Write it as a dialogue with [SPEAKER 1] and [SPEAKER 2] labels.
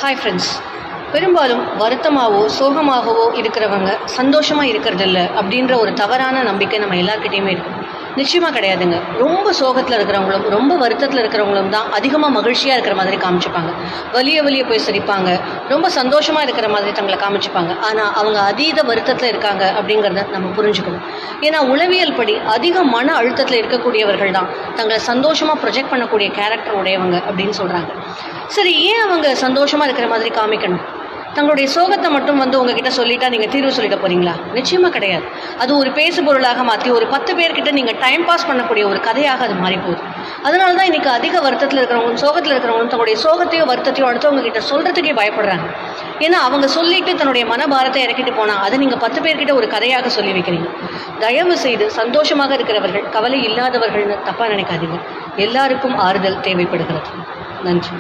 [SPEAKER 1] Hi friends. பெரும்பாலும் வருத்தமாகவோ சோகமாகவோ இருக்கிறவங்க சந்தோஷமாக இருக்கிறதில்ல அப்படின்ற ஒரு தவறான நம்பிக்கை நம்ம எல்லாருக்கிட்டேயுமே இருக்குது. நிச்சயமாக கிடையாதுங்க. ரொம்ப சோகத்தில் இருக்கிறவங்களும் ரொம்ப வருத்தத்தில் இருக்கிறவங்களும் தான் அதிகமாக மகிழ்ச்சியாக இருக்கிற மாதிரி காமிச்சுப்பாங்க. வலிய போய் சிரிப்பாங்க. ரொம்ப சந்தோஷமாக இருக்கிற மாதிரி தங்களை காமிச்சுப்பாங்க. ஆனால் அவங்க அதீத வருத்தத்தில் இருக்காங்க அப்படிங்கிறத நம்ம புரிஞ்சுக்கணும். ஏன்னா உளவியல் படி அதிக மன அழுத்தத்தில் இருக்கக்கூடியவர்கள் தான் தங்களை சந்தோஷமாக ப்ரொஜெக்ட் பண்ணக்கூடிய கேரக்டர் உடையவங்க அப்படின்னு சொல்கிறாங்க. சரி, ஏன் அவங்க சந்தோஷமாக இருக்கிற மாதிரி காமிக்கணும்? தங்களுடைய சோகத்தை மட்டும் உங்ககிட்ட சொல்லிட்டா நீங்கள் தீர்வு சொல்லிட போகிறீங்களா? நிச்சயமாக கிடையாது. அது ஒரு பேசு பொருளாக மாற்றி ஒரு 10 பேர்கிட்ட நீங்கள் டைம் பாஸ் பண்ணக்கூடிய ஒரு கதையாக அது மாறி போகுது. அதனால தான் இன்றைக்கி அதிக வருத்தத்தில் இருக்கிறவங்களும் சோகத்தில் இருக்கிறவங்களும் தங்களுடைய சோகத்தையோ வருத்தத்தையோ அடுத்தவங்க கிட்ட சொல்கிறதுக்கே பயப்படுறாங்க. ஏன்னா அவங்க சொல்லிட்டு தன்னுடைய மனபாரத்தை இறக்கிட்டு போனால் அதை நீங்கள் 10 பேர்கிட்ட ஒரு கதையாக சொல்லி வைக்கிறீங்க. தயவு செய்து சந்தோஷமாக இருக்கிறவர்கள் கவலை இல்லாதவர்கள்னு தப்பாக நினைக்காதீங்க. எல்லாருக்கும் ஆறுதல் தேவைப்படுகிறது. நன்றி.